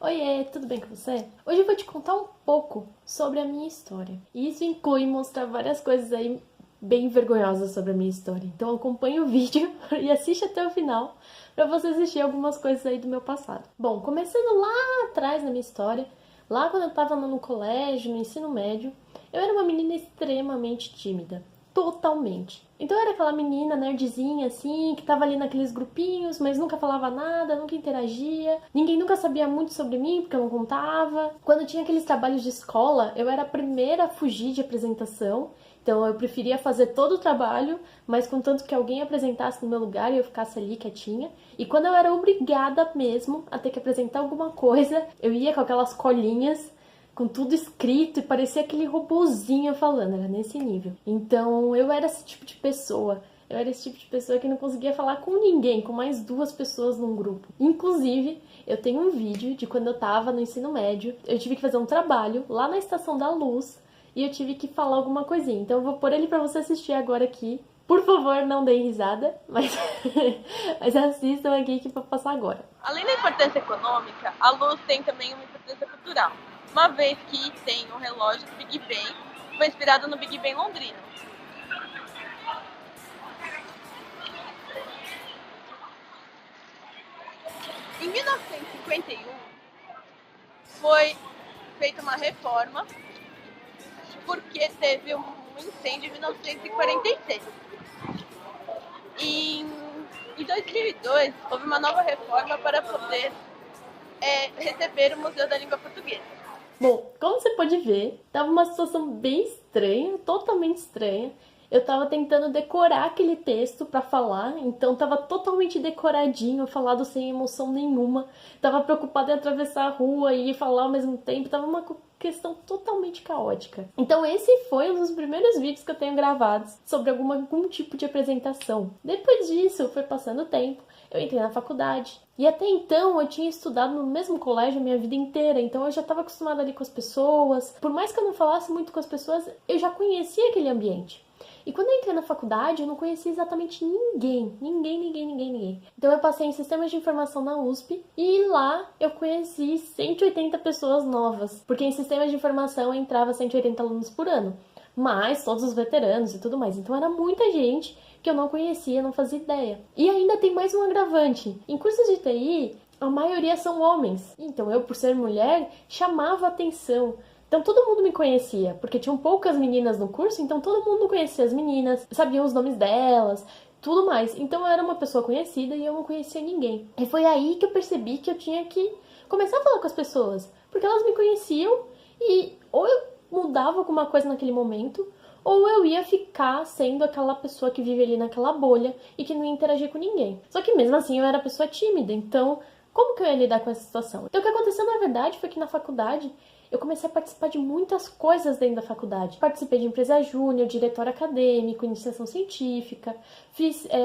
Oiê, tudo bem com você? Hoje eu vou te contar um pouco sobre a minha história. E isso inclui mostrar várias coisas aí bem vergonhosas sobre a minha história. Então acompanhe o vídeo e assiste até o final para você assistir algumas coisas aí do meu passado. Bom, começando lá atrás na minha história, lá quando eu estava no colégio, no ensino médio, eu era uma menina extremamente tímida. Totalmente. Então eu era aquela menina nerdzinha, assim, que tava ali naqueles grupinhos, mas nunca falava nada, nunca interagia. Ninguém nunca sabia muito sobre mim, porque eu não contava. Quando tinha aqueles trabalhos de escola, eu era a primeira a fugir de apresentação. Então eu preferia fazer todo o trabalho, mas contanto que alguém apresentasse no meu lugar e eu ficasse ali quietinha. E quando eu era obrigada mesmo a ter que apresentar alguma coisa, eu ia com aquelas colinhas com tudo escrito e parecia aquele robozinho falando, era nesse nível. Então eu era esse tipo de pessoa. Eu era esse tipo de pessoa que não conseguia falar com ninguém, com mais duas pessoas num grupo. Inclusive, eu tenho um vídeo de quando eu tava no ensino médio, eu tive que fazer um trabalho lá na Estação da Luz e eu tive que falar alguma coisinha. Então eu vou pôr ele pra você assistir agora aqui. Por favor, não deem risada, mas, mas assistam aqui que eu vou passar agora. Além da importância econômica, a luz tem também uma importância cultural, uma vez que tem um relógio do Big Ben, que foi inspirado no Big Ben londrino. Em 1951, foi feita uma reforma, porque teve um incêndio em 1946. Em 2002, houve uma nova reforma para poder receber o Museu da Língua Portuguesa. Bom, como você pode ver, tava uma situação bem estranha, totalmente estranha. Eu tava tentando decorar aquele texto pra falar, então tava totalmente decoradinho, falado sem emoção nenhuma. Tava preocupada em atravessar a rua e falar ao mesmo tempo, tava uma questão totalmente caótica. Então esse foi um dos primeiros vídeos que eu tenho gravados sobre algum tipo de apresentação. Depois disso, foi passando o tempo, eu entrei na faculdade. E até então eu tinha estudado no mesmo colégio a minha vida inteira, então eu já estava acostumada ali com as pessoas. Por mais que eu não falasse muito com as pessoas, eu já conhecia aquele ambiente. E quando eu entrei na faculdade, eu não conhecia exatamente ninguém. Ninguém. Então eu passei em Sistemas de Informação na USP e lá eu conheci 180 pessoas novas. Porque em Sistemas de Informação entrava 180 alunos por ano. Mais todos os veteranos e tudo mais. Então era muita gente que eu não conhecia, não fazia ideia. E ainda tem mais um agravante. Em cursos de TI, a maioria são homens. Então eu, por ser mulher, chamava atenção. Então todo mundo me conhecia, porque tinham poucas meninas no curso, então todo mundo conhecia as meninas, sabia os nomes delas, tudo mais. Então eu era uma pessoa conhecida e eu não conhecia ninguém. E foi aí que eu percebi que eu tinha que começar a falar com as pessoas, porque elas me conheciam e ou eu mudava alguma coisa naquele momento, ou eu ia ficar sendo aquela pessoa que vive ali naquela bolha e que não ia interagir com ninguém. Só que mesmo assim eu era pessoa tímida, então como que eu ia lidar com essa situação? Então o que aconteceu na verdade foi que na faculdade eu comecei a participar de muitas coisas dentro da faculdade. Participei de empresa júnior, diretório acadêmico, iniciação científica,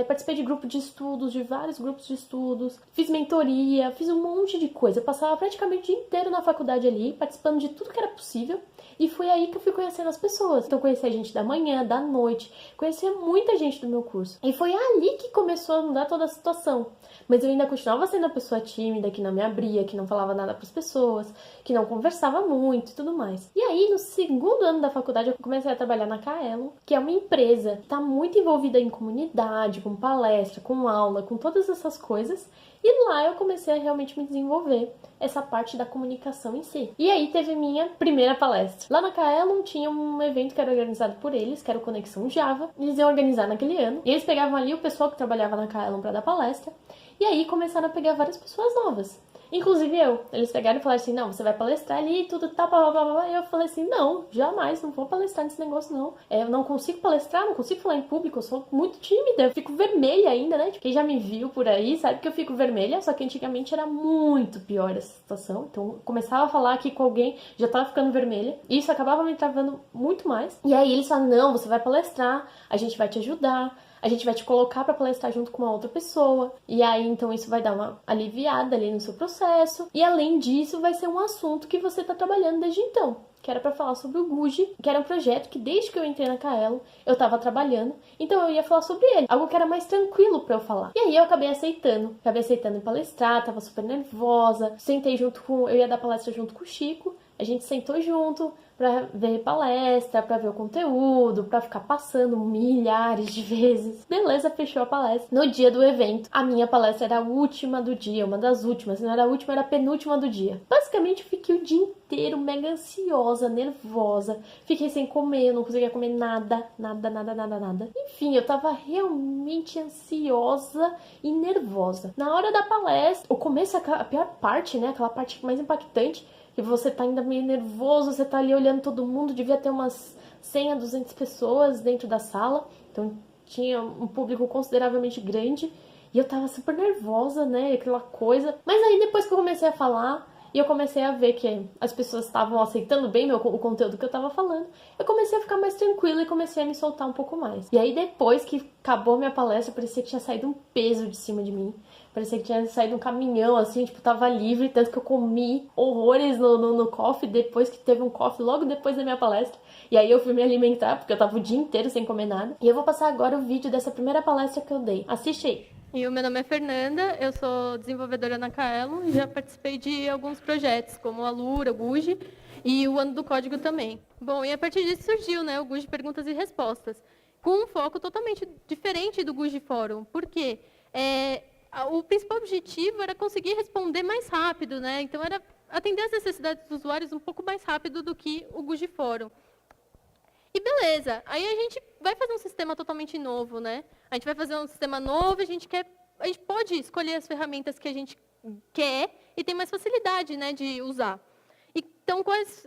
participei de grupo de estudos, de vários grupos de estudos, fiz mentoria, fiz um monte de coisa. Eu passava praticamente o dia inteiro na faculdade ali, participando de tudo que era possível. E foi aí que eu fui conhecendo as pessoas. Então conheci a gente da manhã, da noite, conhecia muita gente do meu curso. E foi ali que começou a mudar toda a situação. Mas eu ainda continuava sendo a pessoa tímida, que não me abria, que não falava nada para as pessoas, que não conversava muito e tudo mais. E aí, no segundo ano da faculdade, eu comecei a trabalhar na Kaelon, que é uma empresa que está muito envolvida em comunidade, com palestra, com aula, com todas essas coisas. E lá eu comecei a realmente me desenvolver essa parte da comunicação em si. E aí teve minha primeira palestra. Lá na Kaelon tinha um evento que era organizado por eles, que era o Conexão Java. Eles iam organizar naquele ano. E eles pegavam ali o pessoal que trabalhava na Kaelon para dar palestra. E aí começaram a pegar várias pessoas novas. Inclusive eu. Eles pegaram e falaram assim, não, você vai palestrar ali e tudo, tá, blá, blá, blá. E eu falei assim, não, jamais, não vou palestrar nesse negócio, não. Eu não consigo palestrar, não consigo falar em público, eu sou muito tímida, eu fico vermelha ainda, né? Quem já me viu por aí sabe que eu fico vermelha, só que antigamente era muito pior essa situação. Então, eu começava a falar aqui com alguém, já tava ficando vermelha. E isso acabava me travando muito mais. E aí eles falaram, não, você vai palestrar, a gente vai te ajudar, a gente vai te colocar para palestrar junto com uma outra pessoa. E aí, então, isso vai dar uma aliviada ali no seu processo. E além disso, vai ser um assunto que você tá trabalhando desde então, que era para falar sobre o Guji, que era um projeto que desde que eu entrei na Kaelo, eu tava trabalhando, então eu ia falar sobre ele, algo que era mais tranquilo para eu falar. E aí eu acabei aceitando em palestrar, tava super nervosa, eu ia dar palestra junto com o Chico, a gente sentou junto pra ver palestra, pra ver o conteúdo, pra ficar passando milhares de vezes. Beleza, fechou a palestra. No dia do evento, a minha palestra era a última do dia, uma das últimas. Não era a última, era a penúltima do dia. Basicamente, eu fiquei o dia inteiro mega ansiosa, nervosa. Fiquei sem comer, eu não conseguia comer nada. Enfim, eu tava realmente ansiosa e nervosa. Na hora da palestra, o começo é a pior parte, né? Aquela parte mais impactante, que você tá ainda meio nervoso, você tá ali olhando todo mundo, devia ter umas 100 a 200 pessoas dentro da sala, então tinha um público consideravelmente grande, e eu tava super nervosa, né, aquela coisa. Mas aí depois que eu comecei a falar, e eu comecei a ver que as pessoas estavam aceitando bem o conteúdo que eu tava falando, eu comecei a ficar mais tranquila e comecei a me soltar um pouco mais. E aí depois que acabou minha palestra, parecia que tinha saído um peso de cima de mim. Parecia que tinha saído um caminhão, assim, tipo, tava livre, tanto que eu comi horrores no coffee, depois que teve um coffee, logo depois da minha palestra. E aí eu fui me alimentar, porque eu tava o dia inteiro sem comer nada. E eu vou passar agora o vídeo dessa primeira palestra que eu dei. Assiste aí. E o meu nome é Fernanda, eu sou desenvolvedora na Kaelo e já participei de alguns projetos, como a Lura, o Guji e o Ano do Código também. Bom, e a partir disso surgiu, né, o Guji Perguntas e Respostas, com um foco totalmente diferente do Guji Fórum. Por quê? O principal objetivo era conseguir responder mais rápido, né? Então, era atender as necessidades dos usuários um pouco mais rápido do que o Guji Fórum. E beleza, aí a gente vai fazer um sistema totalmente novo, né? A gente vai fazer um sistema novo, a gente pode escolher as ferramentas que a gente quer e tem mais facilidade, né, de usar. Então, quais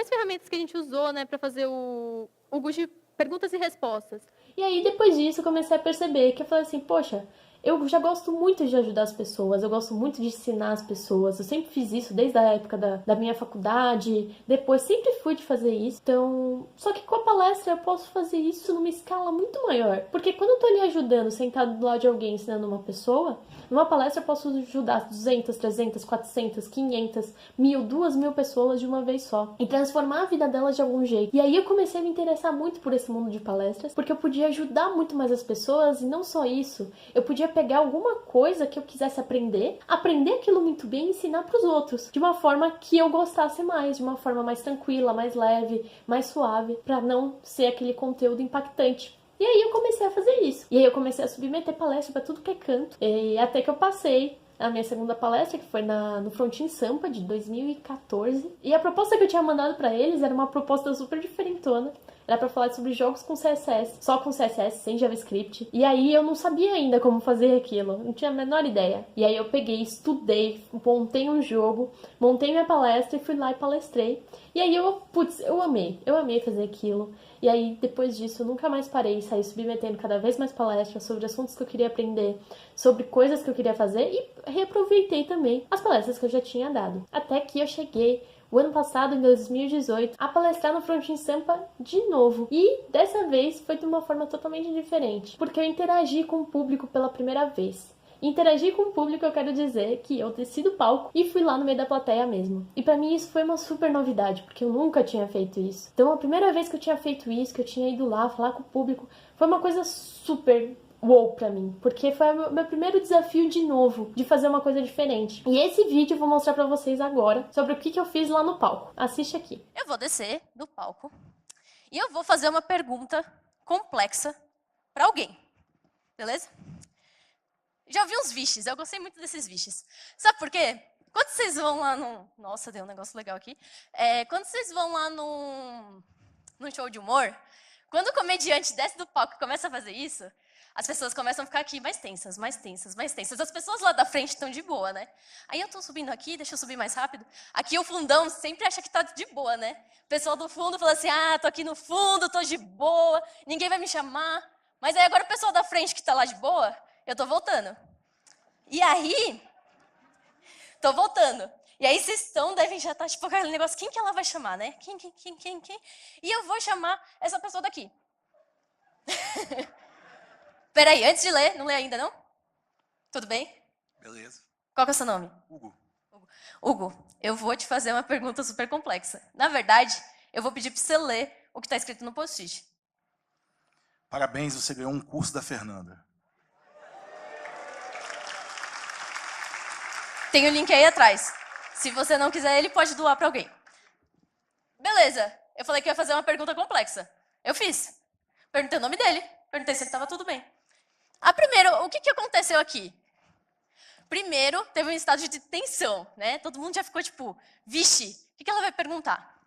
ferramentas que a gente usou, né, para fazer o Guji Perguntas e Respostas? E aí, depois disso, eu comecei a perceber que eu falei assim, poxa, eu já gosto muito de ajudar as pessoas, eu gosto muito de ensinar as pessoas, eu sempre fiz isso desde a época da minha faculdade, depois sempre fui de fazer isso, então, só que com a palestra eu posso fazer isso numa escala muito maior, porque quando eu tô ali ajudando, sentado do lado de alguém, ensinando uma pessoa, numa palestra eu posso ajudar 200, 300, 400, 500, 1000, 2000 pessoas de uma vez só, e transformar a vida delas de algum jeito. E aí eu comecei a me interessar muito por esse mundo de palestras, porque eu podia ajudar muito mais as pessoas, e não só isso, eu podia pegar alguma coisa que eu quisesse aprender aquilo muito bem e ensinar para os outros, de uma forma que eu gostasse mais, de uma forma mais tranquila, mais leve, mais suave, para não ser aquele conteúdo impactante. E aí eu comecei a fazer isso. E aí eu comecei a submeter palestra para tudo que é canto. E até que eu passei a minha segunda palestra, que foi no Frontin Sampa, de 2014. E a proposta que eu tinha mandado para eles era uma proposta super diferentona. Era pra falar sobre jogos com CSS, só com CSS, sem JavaScript. E aí eu não sabia ainda como fazer aquilo, não tinha a menor ideia. E aí eu peguei, estudei, montei um jogo, montei minha palestra e fui lá e palestrei. E aí eu amei fazer aquilo. E aí depois disso eu nunca mais parei, saí submetendo cada vez mais palestras sobre assuntos que eu queria aprender, sobre coisas que eu queria fazer e reaproveitei também as palestras que eu já tinha dado. Até que eu cheguei o ano passado, em 2018, a palestrar no Frontin Sampa de novo. E dessa vez foi de uma forma totalmente diferente, porque eu interagi com o público pela primeira vez. Interagir com o público, eu quero dizer que eu desci do palco e fui lá no meio da plateia mesmo. E pra mim isso foi uma super novidade, porque eu nunca tinha feito isso. Então a primeira vez que eu tinha feito isso, que eu tinha ido lá falar com o público, foi uma coisa super wow pra mim, porque foi o meu primeiro desafio de novo, de fazer uma coisa diferente. E esse vídeo eu vou mostrar pra vocês agora, sobre o que eu fiz lá no palco. Assiste aqui. Eu vou descer do palco e eu vou fazer uma pergunta complexa pra alguém, beleza? Já ouvi uns wishes, eu gostei muito desses wishes. Sabe por quê? Quando vocês vão lá no... Nossa, deu um negócio legal aqui. Quando vocês vão lá num show de humor, quando o comediante desce do palco e começa a fazer isso, as pessoas começam a ficar aqui mais tensas, mais tensas, mais tensas. As pessoas lá da frente estão de boa, né? Aí eu tô subindo aqui, deixa eu subir mais rápido. Aqui o fundão sempre acha que tá de boa, né? O pessoal do fundo fala assim, tô aqui no fundo, tô de boa, ninguém vai me chamar. Mas aí agora o pessoal da frente que tá lá de boa, eu tô voltando. E aí, tô voltando. E aí vocês devem já estar tipo aquele negócio, quem que ela vai chamar, né? Quem? E eu vou chamar essa pessoa daqui. Peraí, antes de ler, não lê ainda, não? Tudo bem? Beleza. Qual que é o seu nome? Hugo. Hugo, eu vou te fazer uma pergunta super complexa. Na verdade, eu vou pedir para você ler o que está escrito no post-it. Parabéns, você ganhou um curso da Fernanda. Tem o link aí atrás. Se você não quiser, ele pode doar para alguém. Beleza, eu falei que ia fazer uma pergunta complexa. Eu fiz. Perguntei o nome dele, perguntei se ele estava tudo bem. Primeiro, o que aconteceu aqui? Primeiro, teve um estado de tensão, né? Todo mundo já ficou tipo, vixe, o que ela vai perguntar?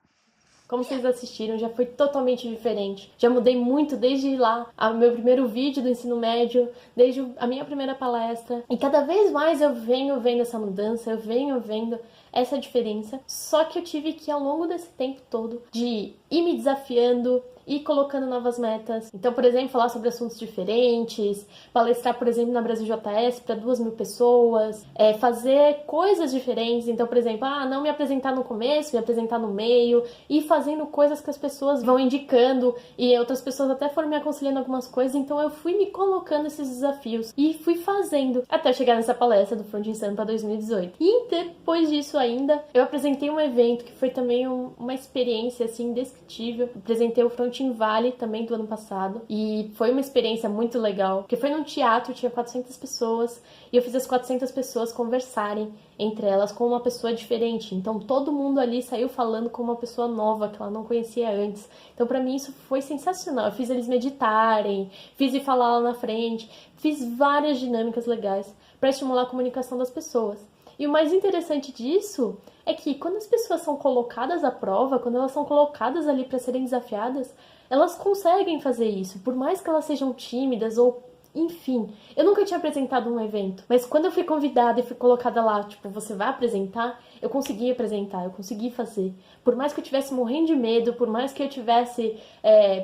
Como vocês assistiram, já foi totalmente diferente. Já mudei muito desde lá, o meu primeiro vídeo do ensino médio, desde a minha primeira palestra. E cada vez mais eu venho vendo essa mudança, eu venho vendo essa diferença. Só que eu tive que, ao longo desse tempo todo, de ir me desafiando, ir colocando novas metas. Então, por exemplo, falar sobre assuntos diferentes, palestrar, por exemplo, na Brasil JS para 2.000 pessoas, fazer coisas diferentes. Então, por exemplo, não me apresentar no começo, me apresentar no meio, e fazendo coisas que as pessoas vão indicando, e outras pessoas até foram me aconselhando algumas coisas. Então, eu fui me colocando esses desafios e fui fazendo até chegar nessa palestra do Front Insano para 2018. E depois disso ainda, eu apresentei um evento que foi também uma experiência assim indescritível. Apresentei o Front in Vale também do ano passado e foi uma experiência muito legal, porque foi num teatro, tinha 400 pessoas e eu fiz as 400 pessoas conversarem entre elas com uma pessoa diferente. Então todo mundo ali saiu falando com uma pessoa nova que ela não conhecia antes. Então pra mim isso foi sensacional. Eu fiz eles meditarem, fiz ir falar lá na frente, fiz várias dinâmicas legais para estimular a comunicação das pessoas. E o mais interessante disso é que quando as pessoas são colocadas à prova, quando elas são colocadas ali para serem desafiadas, elas conseguem fazer isso, por mais que elas sejam tímidas ou enfim. Eu nunca tinha apresentado um evento, mas quando eu fui convidada e fui colocada lá, tipo, você vai apresentar, eu consegui apresentar, eu consegui fazer. Por mais que eu tivesse morrendo de medo, por mais que eu tivesse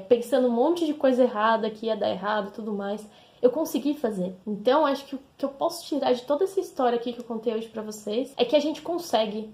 pensando um monte de coisa errada, que ia dar errado e tudo mais, eu consegui fazer. Então, acho que o que eu posso tirar de toda essa história aqui que eu contei hoje pra vocês é que a gente consegue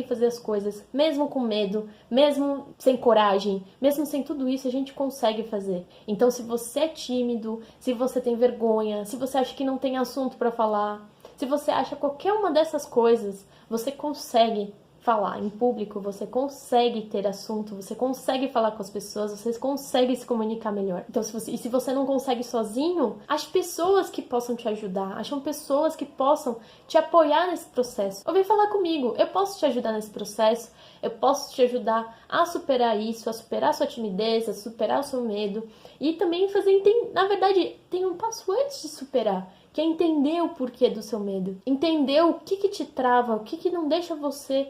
fazer as coisas, mesmo com medo, mesmo sem coragem, mesmo sem tudo isso, a gente consegue fazer. Então, se você é tímido, se você tem vergonha, se você acha que não tem assunto pra falar, se você acha qualquer uma dessas coisas, você consegue falar em público, você consegue ter assunto, você consegue falar com as pessoas, você consegue se comunicar melhor. Então, se você não consegue sozinho, ache pessoas que possam te ajudar, acham pessoas que possam te apoiar nesse processo. Ou vem falar comigo, eu posso te ajudar nesse processo, eu posso te ajudar a superar isso, a superar a sua timidez, a superar o seu medo e também na verdade, tem um passo antes de superar, que é entender o porquê do seu medo. Entender o que te trava, o que não deixa você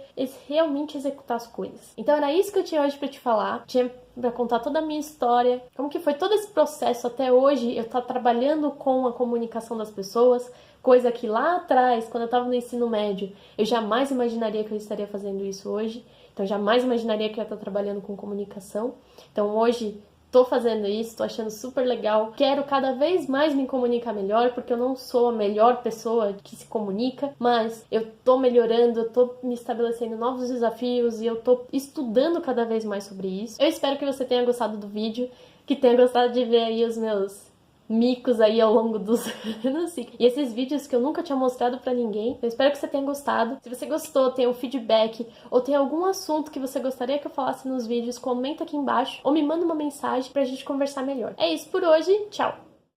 realmente executar as coisas. Então era isso que eu tinha hoje pra te falar. Tinha pra contar toda a minha história. Como que foi todo esse processo até hoje. Eu tô trabalhando com a comunicação das pessoas. Coisa que lá atrás, quando eu tava no ensino médio, eu jamais imaginaria que eu estaria fazendo isso hoje. Então eu jamais imaginaria que eu ia estar trabalhando com comunicação. Então hoje tô fazendo isso, tô achando super legal. Quero cada vez mais me comunicar melhor, porque eu não sou a melhor pessoa que se comunica, mas eu tô melhorando, eu tô me estabelecendo novos desafios e eu tô estudando cada vez mais sobre isso. Eu espero que você tenha gostado do vídeo, que tenha gostado de ver aí os meus micos aí ao longo dos anos e esses vídeos que eu nunca tinha mostrado pra ninguém. Eu espero que você tenha gostado. Se você gostou, tem um feedback ou tem algum assunto que você gostaria que eu falasse nos vídeos, comenta aqui embaixo ou me manda uma mensagem pra gente conversar melhor. É isso por hoje, tchau!